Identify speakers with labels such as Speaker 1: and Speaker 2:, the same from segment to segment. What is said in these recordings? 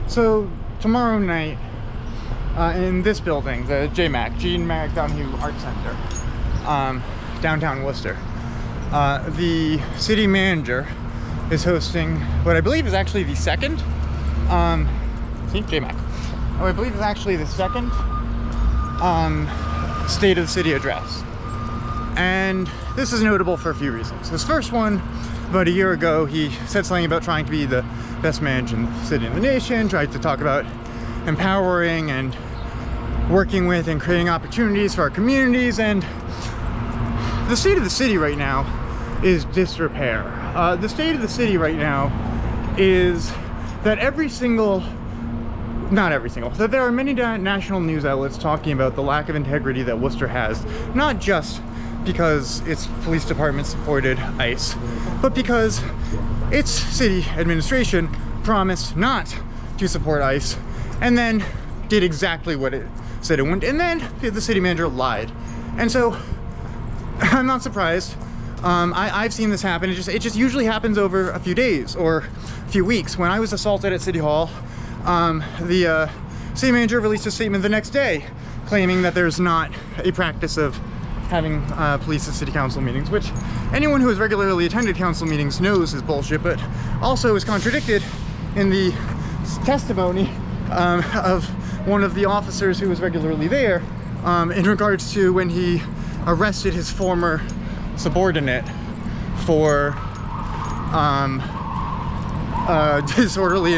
Speaker 1: So tomorrow night, in this building, the Gene Marriott Donahue Art Center, downtown Worcester, the city manager is hosting what I believe is actually the second, JMac. Oh, I believe it's actually the second State of the City address. And this is notable for a few reasons. This first one, about a year ago, he said something about trying to be the best manager in the city and the nation, tried to talk about empowering and working with and creating opportunities for our communities. And the state of the city right now is disrepair. The state of the city right now is that that there are many national news outlets talking about the lack of integrity that Worcester has, not just because its police department supported ICE, but because its city administration promised not to support ICE and then did exactly what it said it wouldn't, and then the city manager lied. And so I'm not surprised. I've seen this happen. It just usually happens over a few days or a few weeks. When I was assaulted at City Hall, the city manager released a statement the next day claiming that there's not a practice of having police at city council meetings, which anyone who has regularly attended council meetings knows is bullshit, but also is contradicted in the testimony of one of the officers who was regularly there in regards to when he arrested his former subordinate for disorderly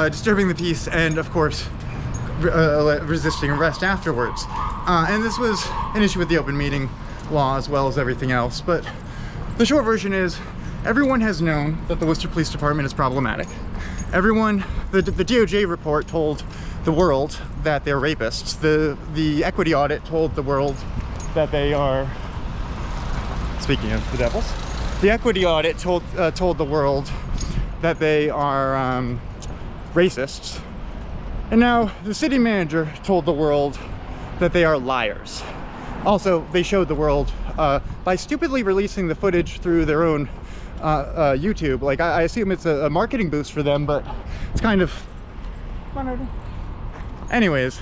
Speaker 1: disturbing the peace, and of course resisting arrest afterwards. And this was an issue with the open meeting law as well as everything else. But the short version is, everyone has known that the Worcester Police Department is problematic. The DOJ report told the world that they're rapists. The equity audit told the world that they are, speaking of the devils, the equity audit told the world that they are racists. And now the city manager told the world that they are liars. Also, they showed the world by stupidly releasing the footage through their own YouTube. Like, I assume it's a marketing boost for them, but it's kind of... Anyways,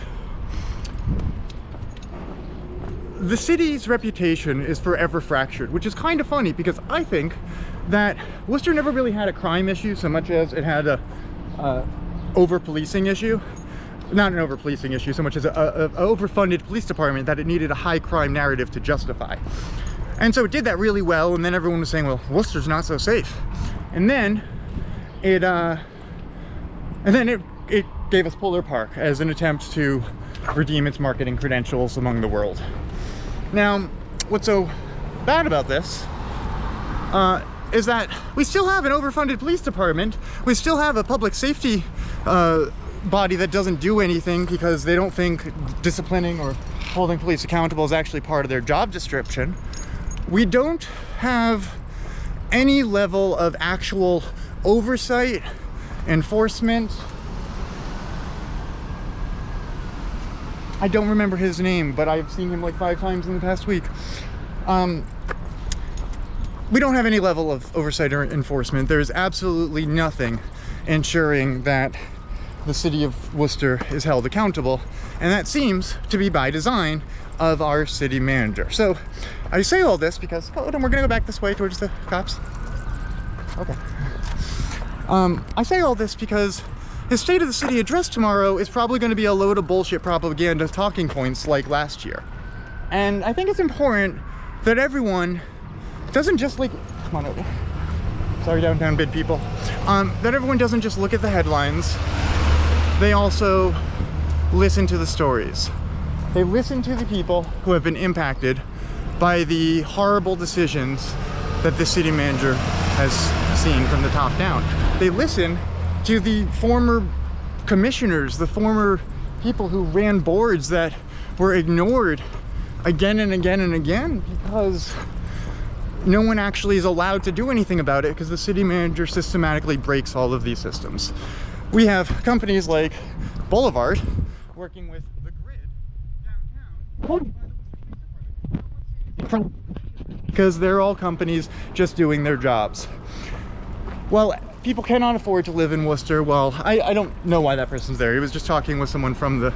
Speaker 1: the city's reputation is forever fractured, which is kind of funny because I think that Worcester never really had a crime issue so much as it had a over-policing issue. Not an over-policing issue so much as an overfunded police department that it needed a high crime narrative to justify. And so it did that really well, and then everyone was saying, well, Worcester's not so safe. And then it gave us Polar Park as an attempt to redeem its marketing credentials among the world. Now, what's so bad about this is that we still have an overfunded police department. We still have a public safety body that doesn't do anything because they don't think disciplining or holding police accountable is actually part of their job description. We don't have any level of actual oversight, enforcement. I don't remember his name, but I've seen him like 5 times in the past week. We don't have any level of oversight or enforcement. There's absolutely nothing ensuring that the city of Worcester is held accountable, and that seems to be by design of our city manager. So I say all this because, hold on, we're gonna go back this way towards the cops. Okay. I say all this because his State of the City address tomorrow is probably going to be a load of bullshit propaganda talking points like last year. And I think it's important that everyone doesn't just like, come on over. Sorry, downtown bid people. That everyone doesn't just look at the headlines. They also listen to the stories. They listen to the people who have been impacted by the horrible decisions that the city manager has seen from the top down. They listen to the former commissioners, the former people who ran boards that were ignored again and again and again because no one actually is allowed to do anything about it because the city manager systematically breaks all of these systems. We have companies like Boulevard working with the grid downtown because they're all companies just doing their jobs. Well, people cannot afford to live in Worcester. Well, I don't know why that person's there. He was just talking with someone from the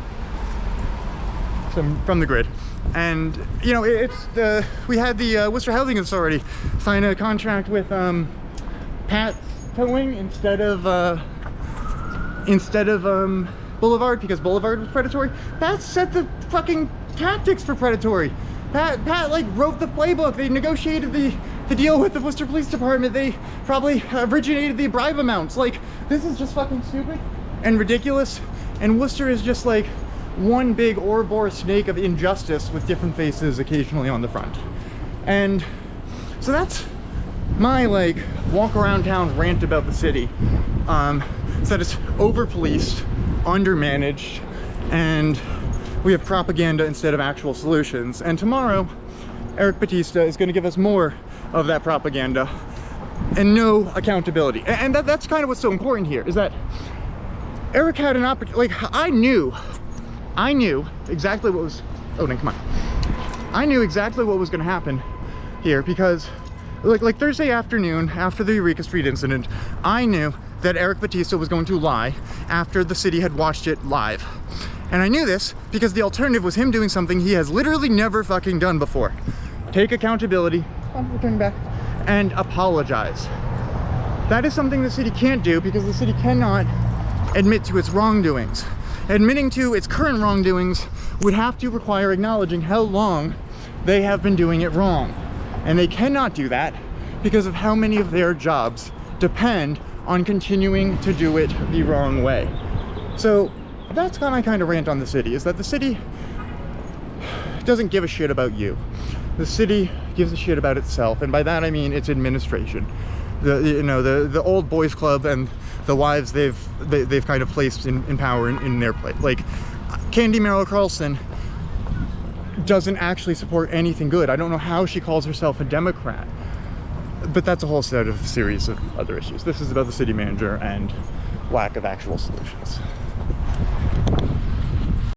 Speaker 1: grid. And you know, we had the Worcester Housing Authority sign a contract with Pat Towing instead of Boulevard, because Boulevard was predatory. Pat set the fucking tactics for predatory. Pat like wrote the playbook. They negotiated the deal with the Worcester Police Department. They probably originated the bribe amounts. Like, this is just fucking stupid and ridiculous. And Worcester is just like one big Ouroboros snake of injustice with different faces occasionally on the front. And so that's my like walk around town rant about the city. So that it's over policed, undermanaged, and we have propaganda instead of actual solutions. And tomorrow Eric Batista is going to give us more of that propaganda and no accountability. And that's kind of what's so important here, is that Eric had an opportunity. Like, I knew exactly what was, oh no, come on. I knew exactly what was going to happen here, because like Thursday afternoon after the Eureka Street incident, I knew that Eric Batista was going to lie after the city had watched it live. And I knew this because the alternative was him doing something he has literally never fucking done before. Take accountability, we're turning back, and apologize. That is something the city can't do, because the city cannot admit to its wrongdoings. Admitting to its current wrongdoings would have to require acknowledging how long they have been doing it wrong. And they cannot do that because of how many of their jobs depend on continuing to do it the wrong way. So that's my kind of rant on the city, is that the city doesn't give a shit about you. The city gives a shit about itself, and by that I mean its administration. The old boys club and the wives they've kind of placed in power in their place. Like, Candy Merrill Carlson doesn't actually support anything good. I don't know how she calls herself a Democrat, but that's a whole series of other issues. This is about the city manager and lack of actual solutions.